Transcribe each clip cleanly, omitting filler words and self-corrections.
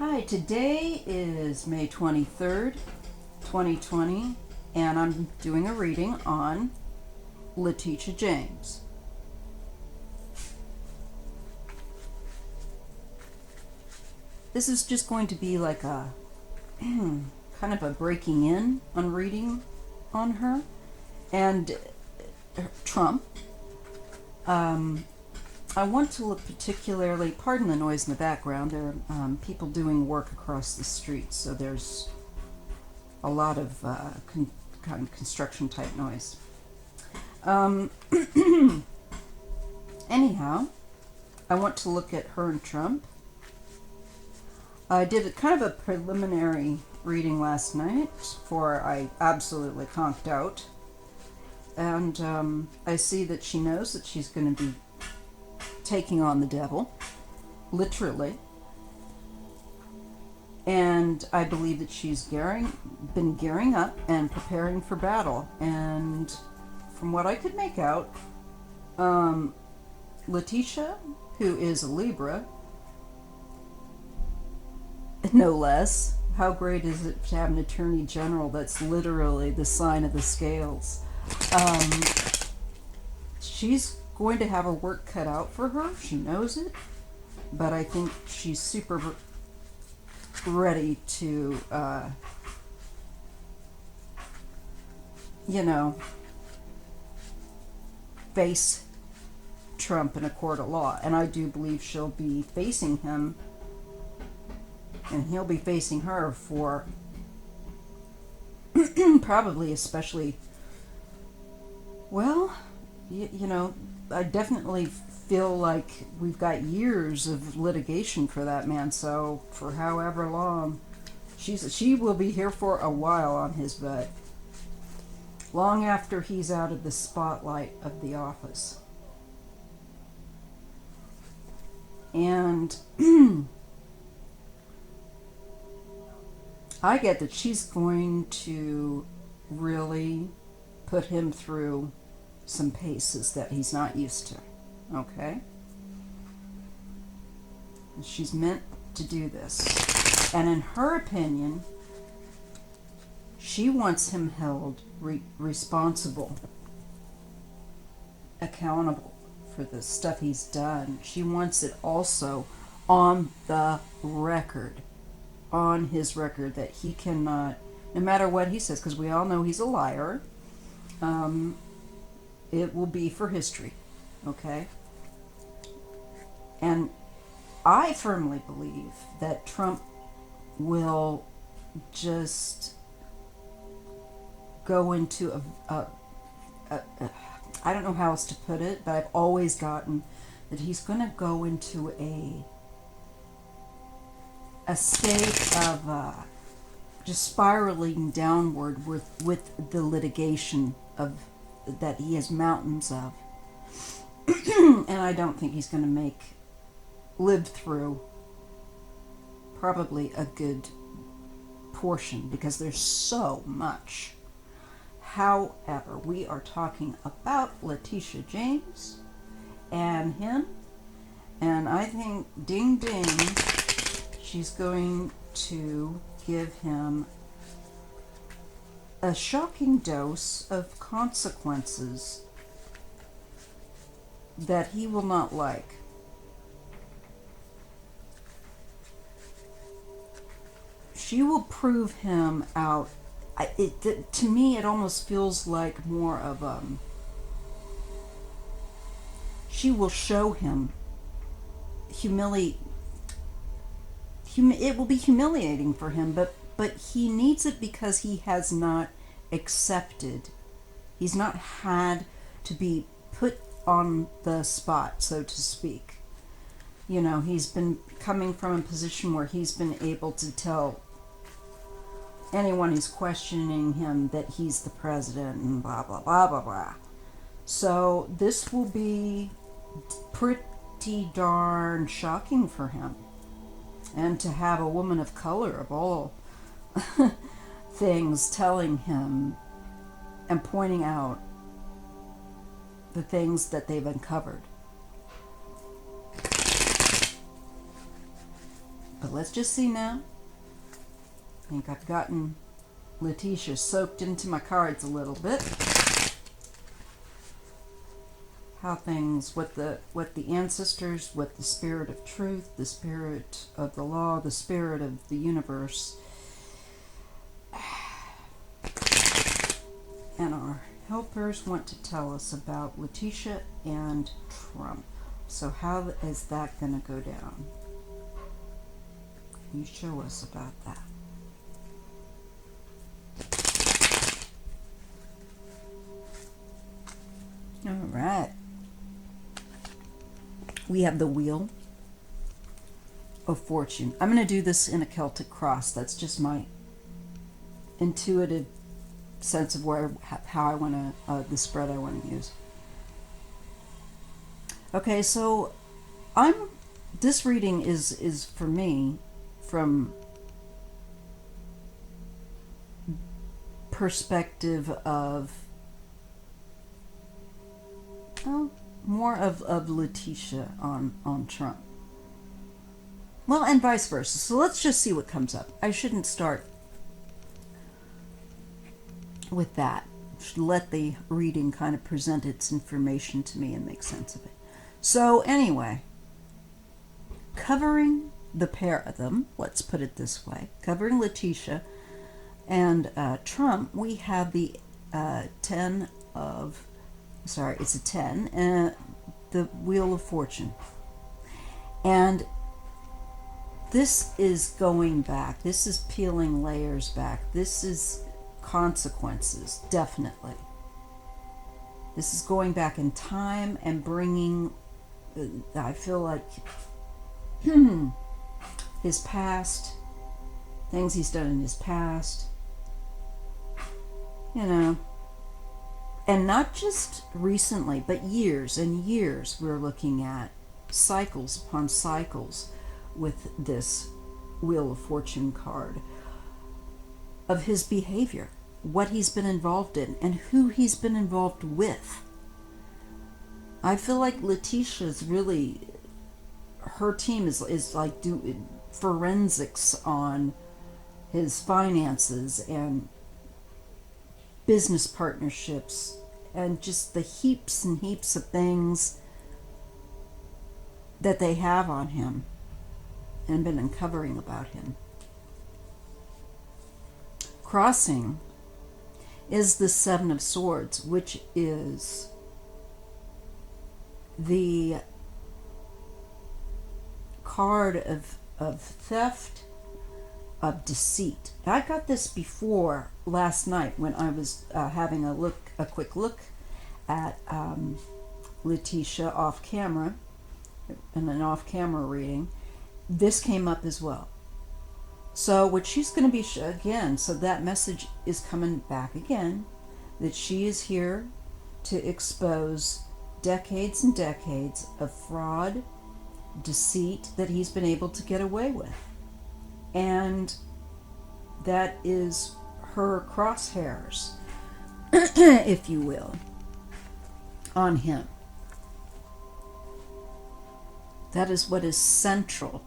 Hi, today is May 23rd, 2020, and I'm doing a reading on Letitia James. This is just going to be like a kind of a breaking in on reading on her and Trump. I want to look particularly, pardon the noise in the background, there are people doing work across the street, so there's a lot of kind of construction type noise. Anyhow, I want to look at her and Trump. I did a kind of a preliminary reading last night before I absolutely conked out. And I see that she knows that she's going to be taking on the devil, literally. And I believe that she's been gearing up and preparing for battle. And from what I could make out, Letitia, who is a Libra, no less, how great is it to have an attorney general that's literally the sign of the scales? She's going to have her work cut out for her. She knows it. But I think she's super ready to, face Trump in a court of law. And I do believe she'll be facing him, and he'll be facing her for probably especially, well, I definitely feel like we've got years of litigation for that man, so for however long, she will be here for a while on his butt. Long after he's out of the spotlight of the office. And I get that she's going to really put him through some paces that he's not used to. Okay? She's meant to do this. And in her opinion, she wants him held responsible, accountable for the stuff he's done. She wants it also on the record, on his record, that he cannot, no matter what he says, because we all know he's a liar, it will be for history, okay? And I firmly believe that Trump will just go into I don't know how else to put it, but I've always gotten that he's going to go into a state of just spiraling downward with the litigation of that he has mountains of. And I don't think he's going to live through probably a good portion, because there's so much. However, we are talking about Letitia James and him, and I think ding ding, she's going to give him a shocking dose of consequences that he will not like. She will prove him out. To me, it almost feels like more of she will show him it will be humiliating for him, but he needs it because he has not accepted. He's not had to be put on the spot, so to speak. He's been coming from a position where he's been able to tell anyone who's questioning him that he's the president and blah, blah, blah, blah, blah. So this will be pretty darn shocking for him. And to have a woman of color, of all things, telling him and pointing out the things that they've uncovered. let's just see now. I think I've gotten Letitia soaked into my cards a little bit. How things, what the ancestors, what the spirit of truth, the spirit of the law, the spirit of the universe, and our helpers want to tell us about Letitia and Trump. So how is that going to go down? Can you show us about that? All right. We have the Wheel of Fortune. I'm going to do this in a Celtic Cross. That's just my intuitive sense of how I want to, the spread I want to use. Okay, so this reading is for me from perspective of, more of Letitia on Trump. Well, and vice versa. So let's just see what comes up. I shouldn't start with that. Should let the reading kind of present its information to me and make sense of it. So anyway, covering the pair of them, let's put it this way, covering Letitia and Trump, we have the 10 of, sorry, it's a 10, the Wheel of Fortune. And this is going back. This is peeling layers back. This is consequences, definitely. This is going back in time and bringing, I feel like, his past, things he's done in his past, you know. And not just recently, but years and years we're looking at cycles upon cycles with this Wheel of Fortune card of his behavior, what he's been involved in, and who he's been involved with. I feel like Letitia's really, her team is like doing forensics on his finances and business partnerships and just the heaps and heaps of things that they have on him and been uncovering about him. Crossing is the Seven of Swords, which is the card of theft, of deceit. I got this before last night when I was having a quick look at Letitia off camera, in an off camera reading. This came up as well. So what she's going to be, again, so that message is coming back again, that she is here to expose decades and decades of fraud, deceit that he's been able to get away with. And that is her crosshairs, if you will, on him. That is what is central.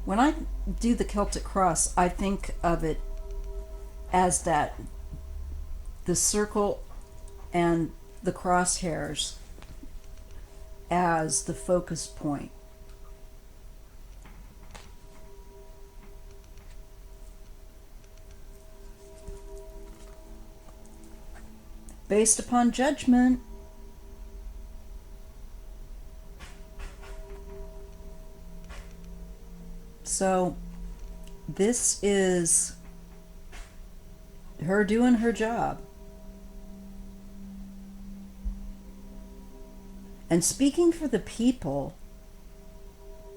When I do the Celtic Cross, I think of it as that the circle and the crosshairs as the focus point. Based upon judgment. So this is her doing her job. And speaking for the people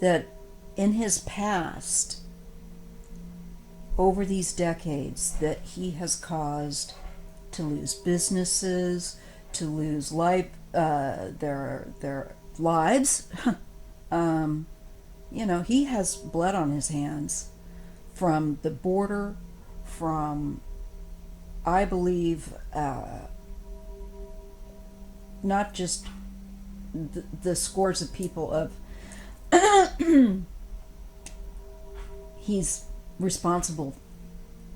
that in his past, over these decades, that he has caused to lose businesses, to lose life, their lives. You know, he has blood on his hands from the border, from, I believe, not just the scores of people of he's responsible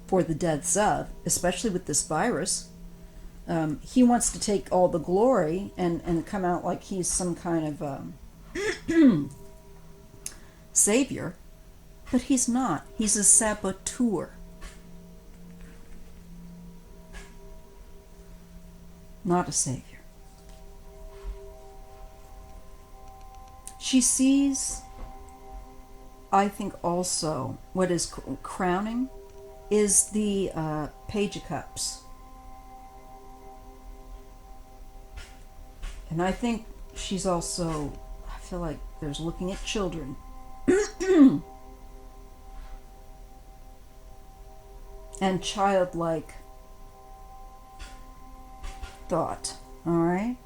for the deaths of, especially with this virus. He wants to take all the glory and come out like he's some kind of savior, but he's not. He's a saboteur. Not a savior. She sees, I think also, what is crowning is the Page of Cups. And I think she's also, I feel like there's looking at children. And childlike thought, all right?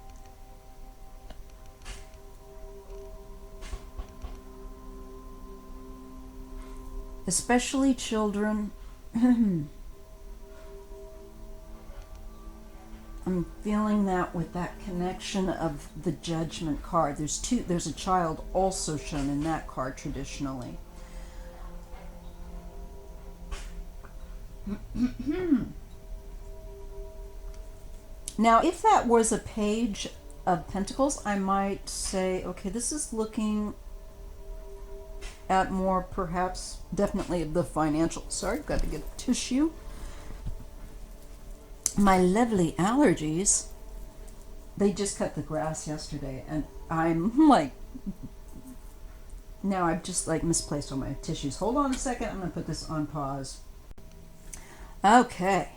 Especially children. I'm feeling that with that connection of the Judgment card. There's a child also shown in that card traditionally. Now, if that was a Page of Pentacles, I might say, okay, this is looking at more, perhaps, definitely the financial. Sorry, got to get tissue. My lovely allergies, they just cut the grass yesterday, and I'm like, now I've just like misplaced all my tissues. Hold on a second, I'm going to put this on pause. Okay.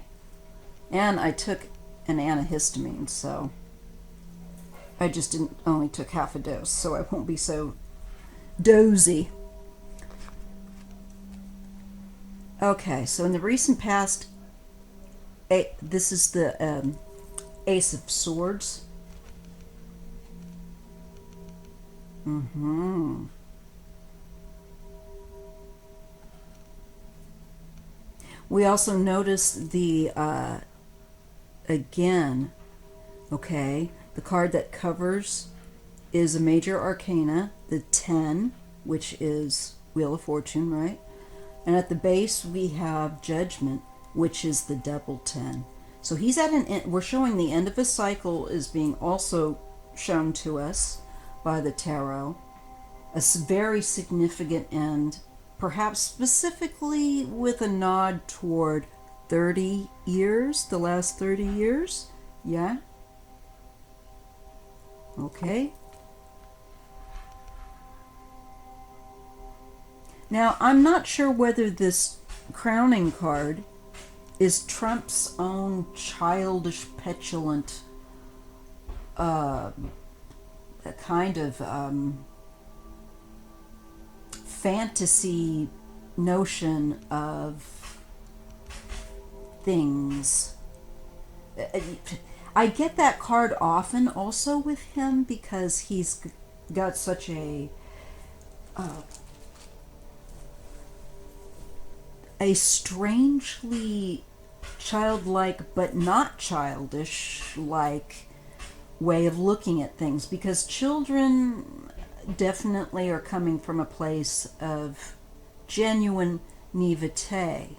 And I took an antihistamine, so I just only took half a dose, so I won't be so dozy. Okay, so in the recent past, this is the Ace of Swords. We also notice the, again, okay, the card that covers is a major arcana, the 10, which is Wheel of Fortune, right? And at the base we have Judgment, which is the double 10. So he's at an end. We're showing the end of a cycle is being also shown to us by the tarot. A very significant end, perhaps specifically with a nod toward 30 years, the last 30 years. Yeah? Okay. Now, I'm not sure whether this crowning card is Trump's own childish, petulant, kind of fantasy notion of things. I get that card often also with him because he's got such a strangely childlike but not childish like way of looking at things, because children definitely are coming from a place of genuine naivete.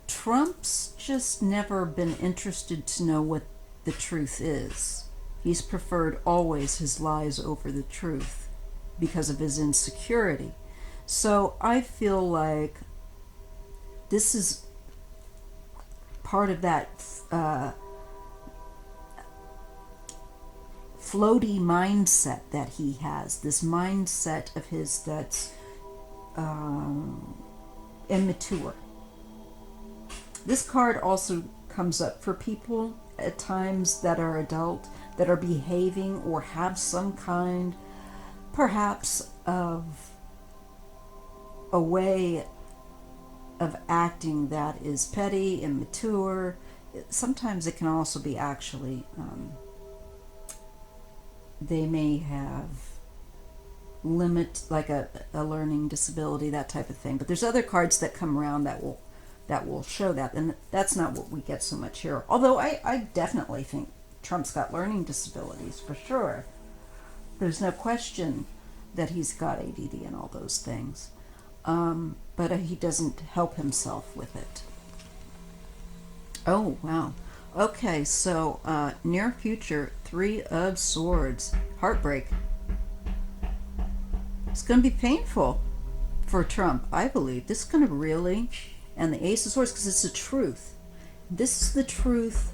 Trump's just never been interested to know what the truth is. He's preferred always his lies over the truth because of his insecurity. So I feel like this is part of that floaty mindset that he has, this mindset of his that's immature. This card also comes up for people at times that are adult, that are behaving or have some kind, perhaps, of a way of acting that is petty, immature. Sometimes it can also be actually, they may have like a learning disability, that type of thing. But there's other cards that come around that will show that, and that's not what we get so much here. Although I definitely think Trump's got learning disabilities, for sure. There's no question that he's got ADD and all those things. but he doesn't help himself with it. Oh, wow. Okay, so near future, Three of Swords. Heartbreak. It's going to be painful for Trump, I believe. This is going to really... And the Ace of Swords, because it's the truth. This is the truth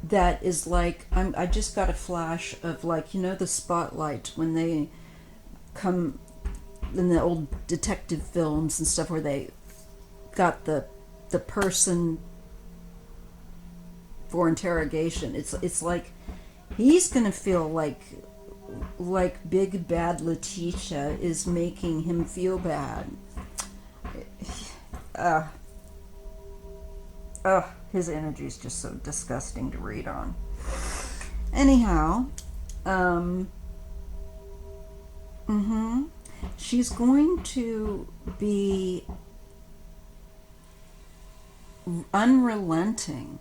that is like... I just got a flash of, like, you know, the spotlight when they come in the old detective films and stuff where they got the person for interrogation. It's like he's gonna feel like big bad Letitia is making him feel bad. His energy is just so disgusting to read on. Anyhow, she's going to be unrelenting,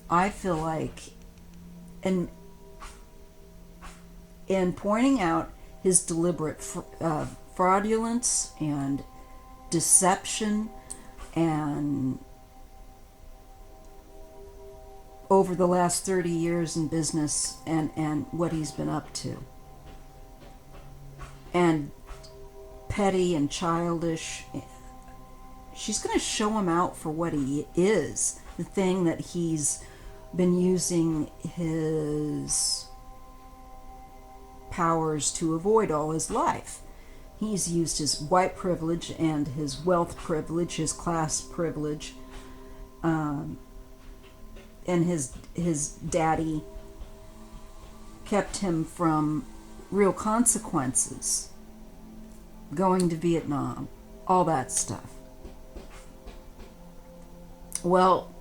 I feel like, in pointing out his deliberate fraudulence and deception and over the last 30 years in business and what he's been up to. And petty and childish. She's going to show him out for what he is, the thing that he's been using his powers to avoid all his life. He's used his white privilege and his wealth privilege, his class privilege, and his daddy kept him from real consequences, going to Vietnam, all that stuff. Well,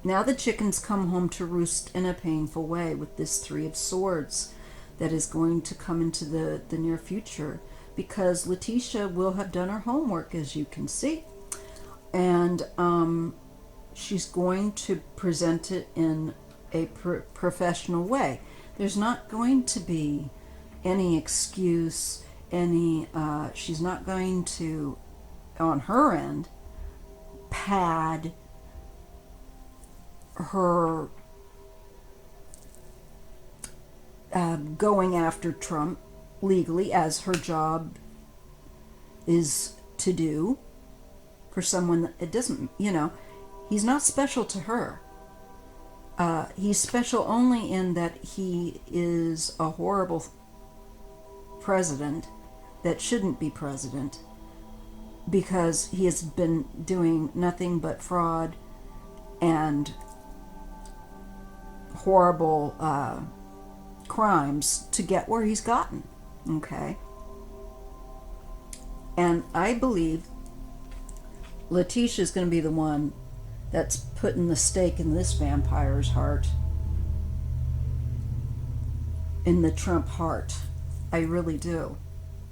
now the chickens come home to roost in a painful way with this Three of Swords that is going to come into the near future, because Letitia will have done her homework, as you can see, and she's going to present it in a professional way. There's not going to be any excuse, she's not going to, on her end, pad her going after Trump legally, as her job is to do for someone that it doesn't, he's not special to her. He's special only in that he is a horrible president that shouldn't be president, because he has been doing nothing but fraud and horrible crimes to get where he's gotten. Okay? And I believe Letitia's going to be the one that's putting the stake in this vampire's heart, in the Trump heart. I really do.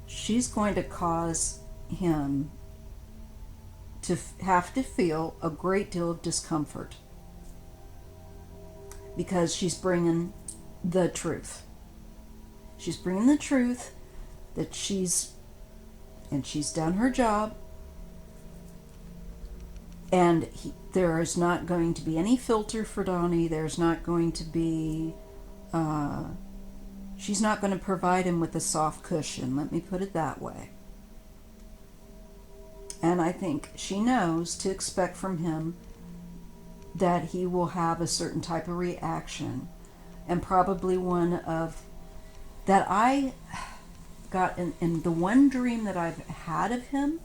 She's going to cause him to have to feel a great deal of discomfort, because she's bringing the truth. She's bringing the truth that she's done her job, and there is not going to be any filter for Donnie. There's not going to be, she's not going to provide him with a soft cushion, let me put it that way. And I think she knows to expect from him that he will have a certain type of reaction, and probably one of that I got in the one dream that I've had of him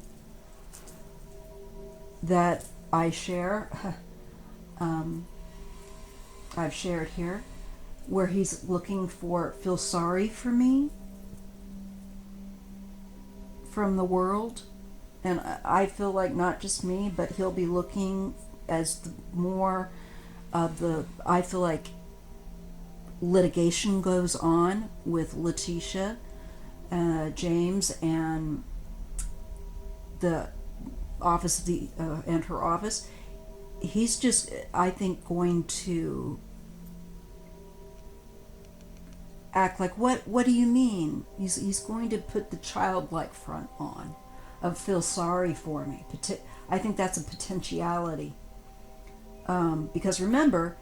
that I share, I've shared here, where he's looking for, feel sorry for me from the world. And I feel like not just me, but he'll be looking as more of the, I feel like litigation goes on with Letitia James and the office of the and her office. He's just, I think, going to act like, what do you mean? He's going to put the childlike front on of feel sorry for me. I think that's a potentiality. Because remember,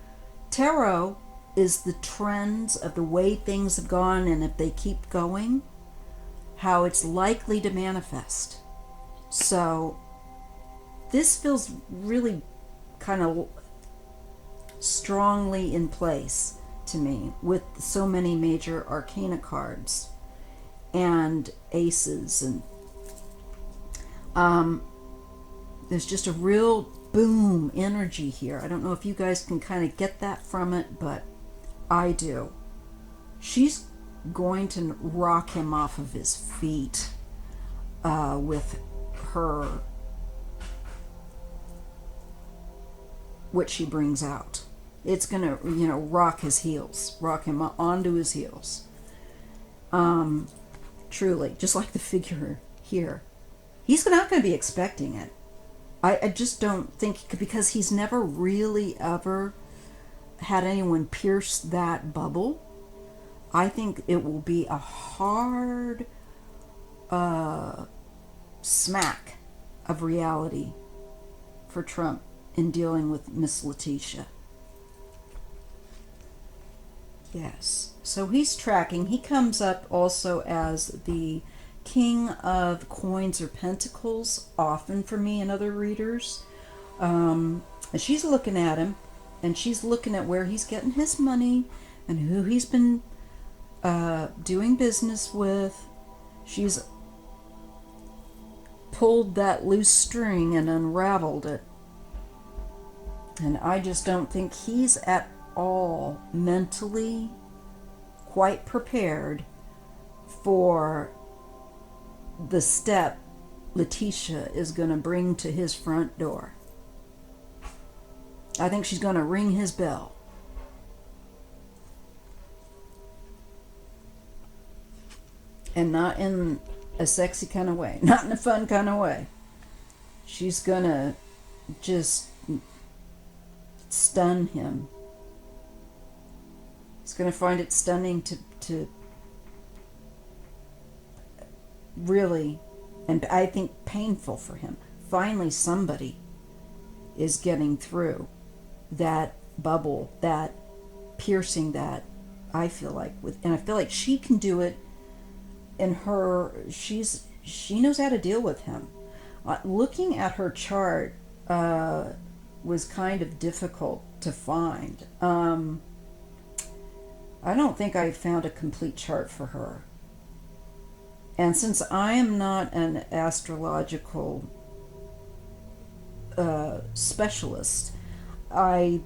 tarot is the trends of the way things have gone, and if they keep going, how it's likely to manifest. So this feels really kind of strongly in place to me with so many major arcana cards and aces, and there's just a real boom energy here. I don't know if you guys can kind of get that from it, but I do. She's going to rock him off of his feet with her, what she brings out. It's going to, rock his heels, rock him onto his heels. Truly, just like the figure here. He's not going to be expecting it. I just don't think, because he's never really ever had anyone pierce that bubble. I think it will be a hard smack of reality for Trump in dealing with Miss Letitia. Yes. So he's tracking. He comes up also as the King of Coins or Pentacles, often for me and other readers. And she's looking at him, and she's looking at where he's getting his money and who he's been doing business with. She's pulled that loose string and unraveled it. And I just don't think he's at all mentally quite prepared for the step Letitia is going to bring to his front door. I think she's going to ring his bell. And not in a sexy kind of way, not in a fun kind of way. She's going to just stun him. He's going to find it stunning to really, and I think painful for him. Finally, somebody is getting through that bubble, that piercing that I feel like and I feel like she can do it in her, she knows how to deal with him. Looking at her chart was kind of difficult to find. I don't think I found a complete chart for her. And since I am not an astrological specialist, I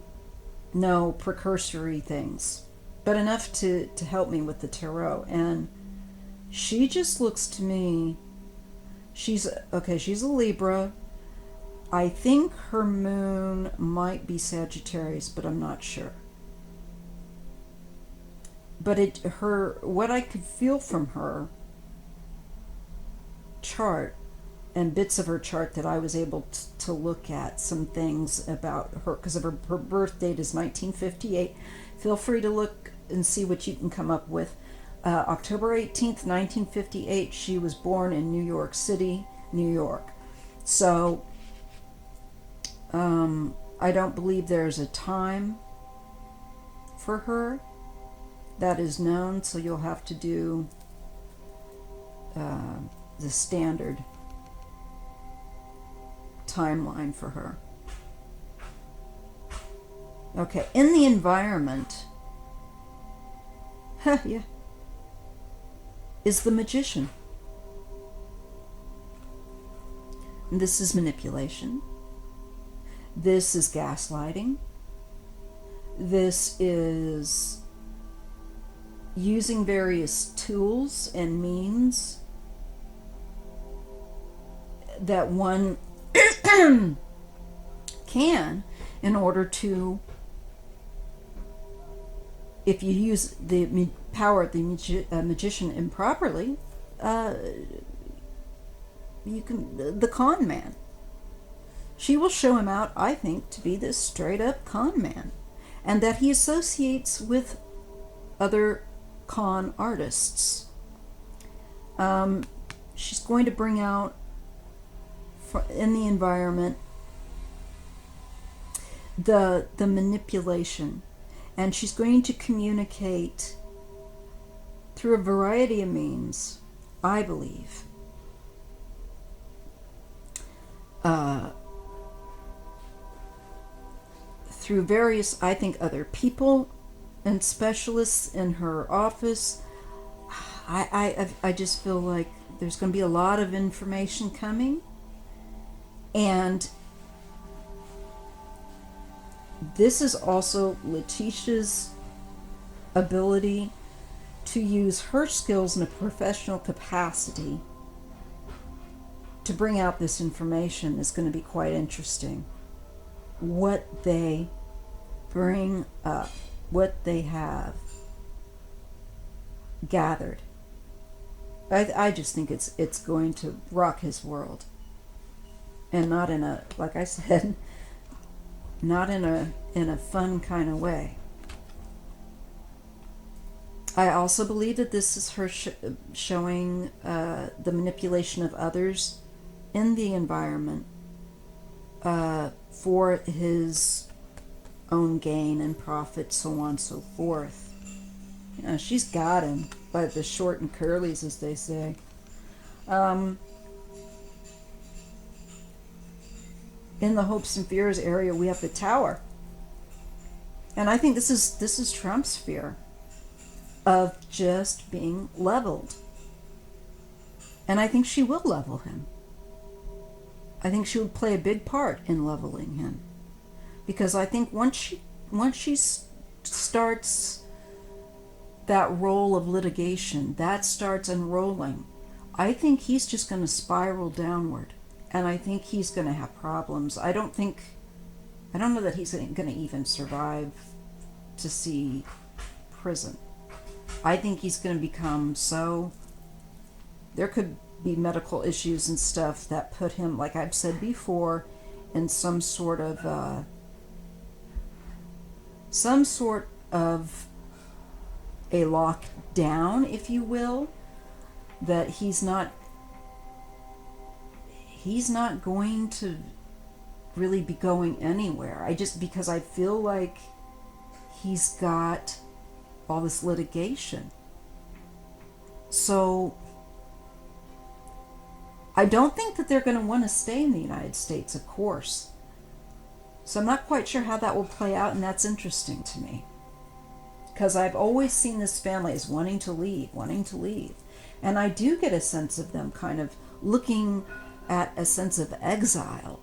know precursory things, but enough to help me with the tarot. And she just looks to me, she's a Libra. I think her moon might be Sagittarius, but I'm not sure. But what I could feel from her chart and bits of her chart that I was able to look at, some things about her, because of her birth date is 1958. Feel free to look and see what you can come up with. October 18th, 1958, she was born in New York City, New York. So I don't believe there's a time for her that is known, so you'll have to do the standard timeline for her. Okay, in the environment, yeah, is the Magician. And this is manipulation. This is gaslighting. This is using various tools and means that one can, in order to, if you use the power of the magician improperly, you can, the con man. She will show him out, I think, to be this straight up con man, and that he associates with other con artists. She's going to bring out in the environment the manipulation, and she's going to communicate through a variety of means, I believe. Through various, I think, other people and specialists in her office. I just feel like there's going to be a lot of information coming, and this is also Letitia's ability to use her skills in a professional capacity to bring out this information is going to be quite interesting. What they bring up, what they have gathered. I just think it's going to rock his world. And not in a, like I said, not in a fun kind of way. I also believe that this is her showing the manipulation of others in the environment for his own gain and profit, so on and so forth. You know, she's got him by the short and curlies, as they say. In the hopes and fears area, we have the Tower, and I think this is Trump's fear of just being leveled, and I think she will level him. I think she would play a big part in leveling him, because I think once she starts that role of litigation, that starts unrolling, I think he's just going to spiral downward. And I think he's going to have problems. I don't know that he's going to even survive to see prison. I think he's going to become so... There could be medical issues and stuff that put him, like I've said before, in some sort of a lockdown, if you will, that he's not going to really be going anywhere. Because I feel like he's got all this litigation. So I don't think that they're going to want to stay in the United States, of course. So I'm not quite sure how that will play out, and that's interesting to me. Because I've always seen this family as wanting to leave. And I do get a sense of them kind of looking at a sense of exile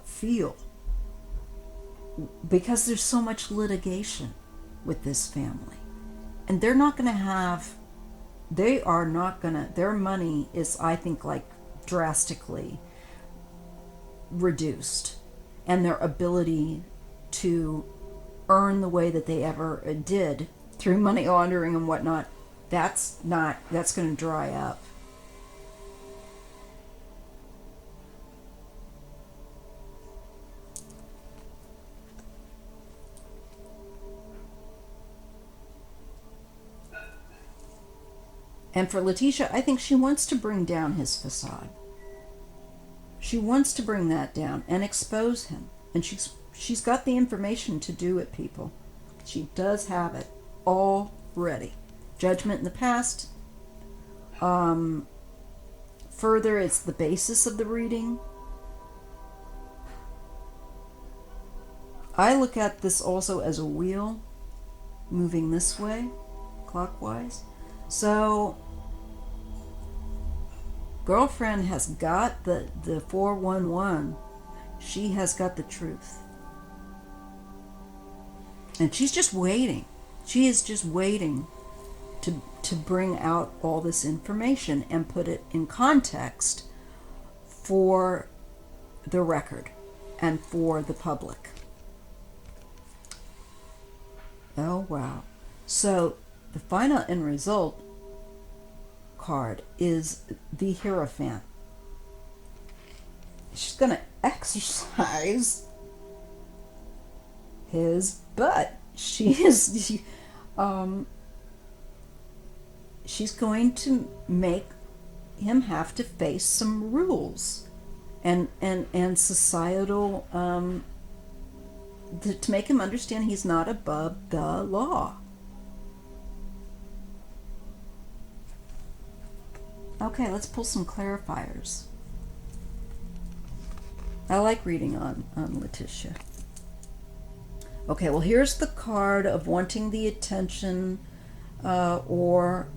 feel, because there's so much litigation with this family, and their money is, I think, like drastically reduced, and their ability to earn the way that they ever did through money laundering and whatnot, that's going to dry up. And for Letitia, I think she wants to bring down his facade. She wants to bring that down and expose him. And she's got the information to do it, people. She does have it all ready. Judgment in the past. Further, it's the basis of the reading. I look at this also as a wheel moving this way, clockwise. So, girlfriend has got the 411. She has got the truth. And she's just waiting. She is just waiting to bring out all this information and put it in context for the record and for the public. Oh, wow. So, the final end result card is the Hierophant. She's going to exercise his butt. She is she's going to make him have to face some rules and societal to make him understand he's not above the law. Okay, let's pull some clarifiers. I like reading on Letitia. Okay, well, here's the card of wanting the attention or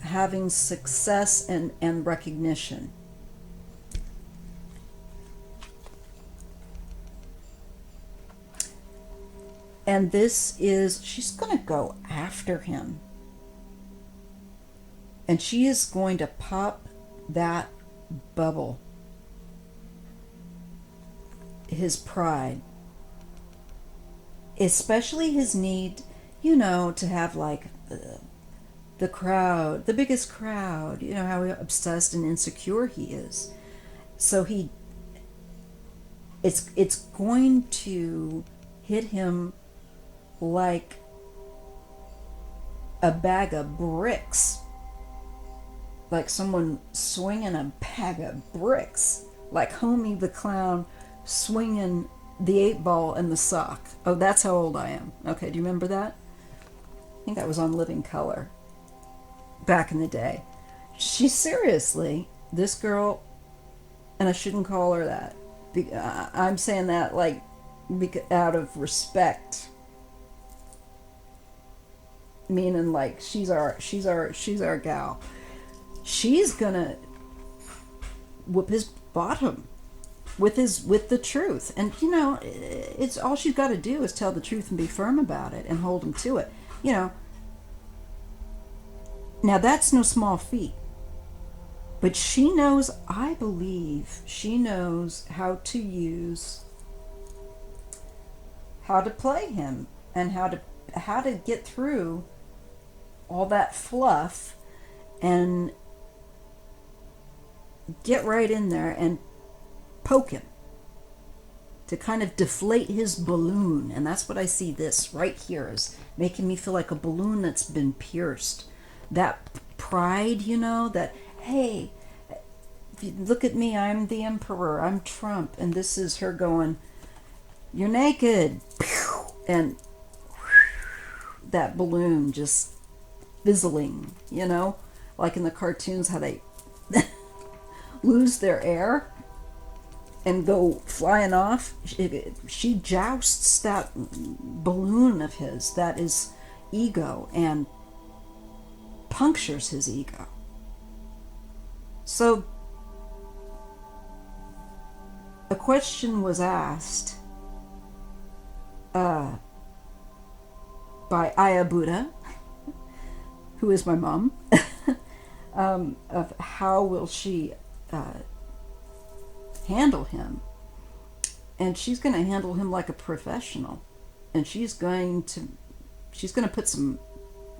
having success and recognition. And this is, she's going to go after him. And she is going to pop that bubble. His pride. Especially his need, you know, to have like the crowd, the biggest crowd, you know, how obsessed and insecure he is. So it's going to hit him like a bag of bricks. Like someone swinging a bag of bricks. Like Homie the Clown swinging the 8-ball and the sock. Oh, that's how old I am. Okay, do you remember that? I think that was on Living Color back in the day. Seriously, this girl, and I shouldn't call her that. I'm saying that like out of respect. Meaning like she's our gal. She's gonna whoop his bottom with the truth. And you know, it's all she's got to do is tell the truth and be firm about it and hold him to it. You know, now that's no small feat. But she knows, I believe, she knows how to play him and how to get through all that fluff and get right in there and poke him to kind of deflate his balloon. And that's what I see this right here is making me feel like a balloon that's been pierced. That pride, you know, that, hey, if you look at me, I'm the emperor, I'm Trump, and this is her going, you're naked, and that balloon just fizzling, you know, like in the cartoons how they lose their air and go flying off. She jousts that balloon of his that is ego and punctures his ego. So a question was asked by Aya Buddha, who is my mom, of how will she handle him. And she's going to handle him like a professional. And she's going to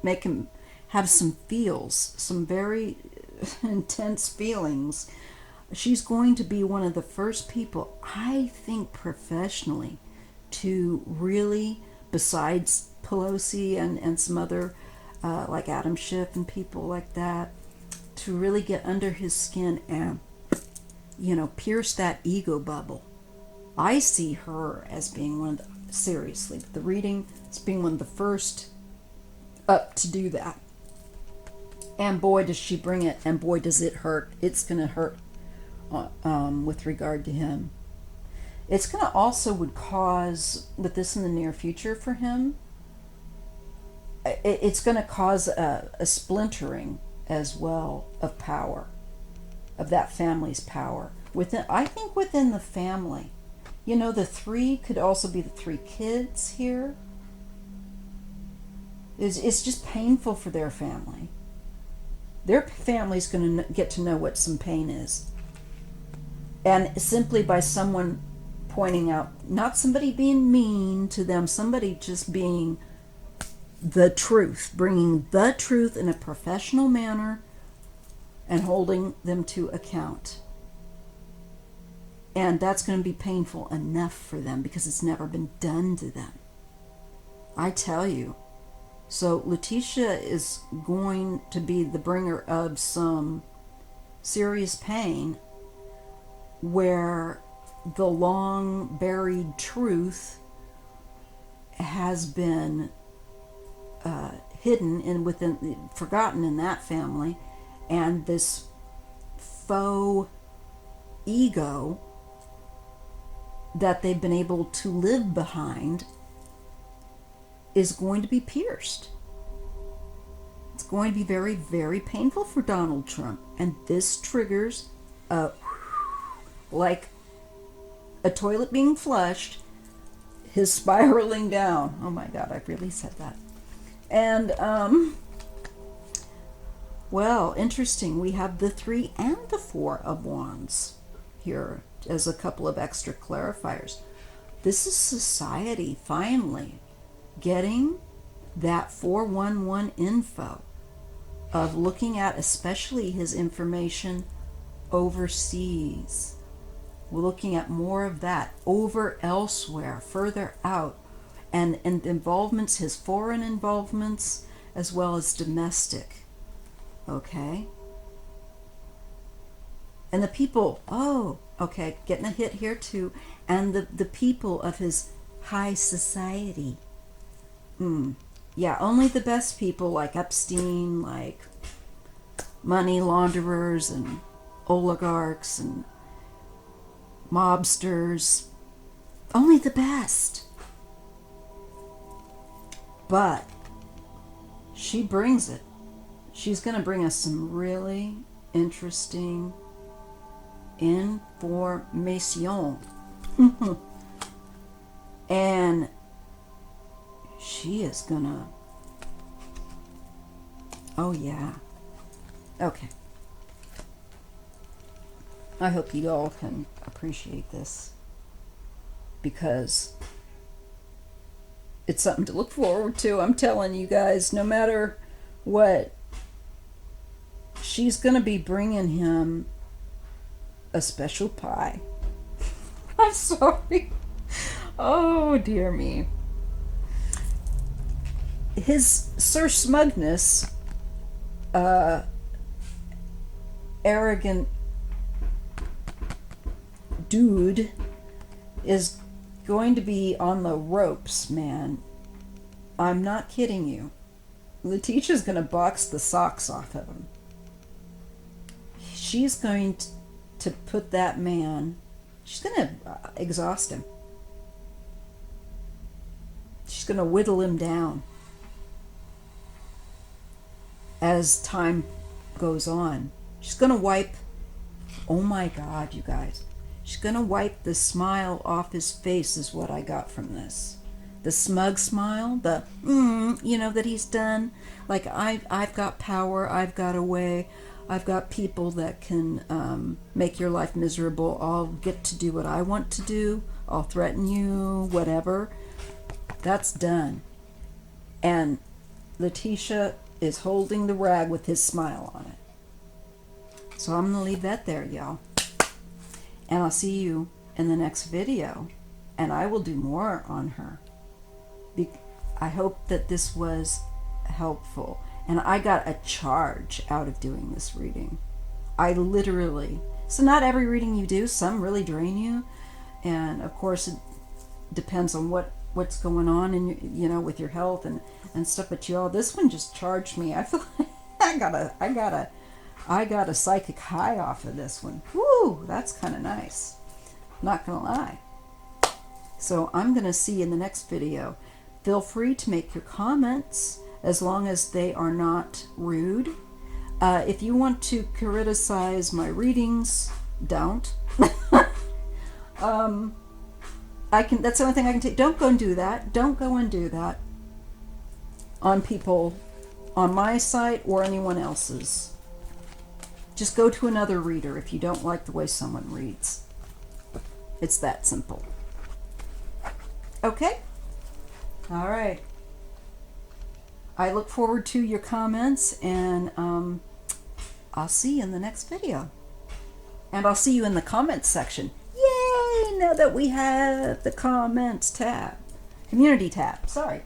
make him have some feels, some very intense feelings. She's going to be one of the first people, I think, professionally, to really, besides Pelosi and some other, like Adam Schiff and people like that, to really get under his skin and, you know, pierce that ego bubble. I see her as being one of the, seriously, the reading as being one of the first up to do that. And boy, does she bring it, and boy, does it hurt. It's going to hurt with regard to him. It's going to also would cause, with this in the near future for him, it's going to cause a splintering as well of power, of that family's power. I think within the family. You know, the 3 could also be the 3 kids here. It's just painful for their family. Their family's going to get to know what some pain is. And simply by someone pointing out, not somebody being mean to them, somebody just being the truth, bringing the truth in a professional manner and holding them to account. And that's going to be painful enough for them because it's never been done to them. I tell you. So Letitia is going to be the bringer of some serious pain where the long buried truth has been hidden and forgotten in that family, and this faux ego that they've been able to live behind is going to be pierced. It's going to be very, very painful for Donald Trump, and this triggers like a toilet being flushed, his spiraling down. Oh my God, I really said that. And well, interesting. We have the 3 and the 4 of Wands here as a couple of extra clarifiers. This is society finally getting that 411 info of looking at especially his information overseas. We're looking at more of that over elsewhere, further out, and involvements, his foreign involvements as well as domestic. Okay? And the people, oh, okay, getting a hit here too. And the people of his high society. Yeah, only the best people like Epstein, like money launderers and oligarchs and mobsters. Only the best. But she brings it. She's going to bring us some really interesting information. And she is going to... Oh, yeah. Okay. I hope you all can appreciate this, because it's something to look forward to. I'm telling you guys, no matter what, she's going to be bringing him a special pie. I'm sorry. Oh, dear me. His Sir Smugness, arrogant dude, is going to be on the ropes, man. I'm not kidding you. Letitia's going to box the socks off of him. She's going to put that man, she's going to exhaust him. She's going to whittle him down as time goes on. She's going to wipe, oh my God, you guys. She's going to wipe the smile off his face is what I got from this. The smug smile, the, that he's done. Like, I've got power, I've got a way, I've got people that can make your life miserable. I'll get to do what I want to do. I'll threaten you, whatever. That's done. And Letitia is holding the rag with his smile on it. So I'm going to leave that there, y'all. And I'll see you in the next video. And I will do more on her. I hope that this was helpful. And I got a charge out of doing this reading. I literally... So not every reading you do. Some really drain you. And of course it depends on what's going on in with your health and stuff. But y'all, this one just charged me. I feel like I got a psychic high off of this one. Woo, that's kind of nice. Not gonna lie. So I'm gonna see you in the next video. Feel free to make your comments as long as they are not rude. If you want to criticize my readings, don't. That's the only thing I can take. Don't go and do that. Don't go and do that on people on my site or anyone else's. Just go to another reader if you don't like the way someone reads. It's that simple. Okay? All right. I look forward to your comments, and I'll see you in the next video. And I'll see you in the comments section. Yay! Now that we have the comments tab. Community tab. Sorry.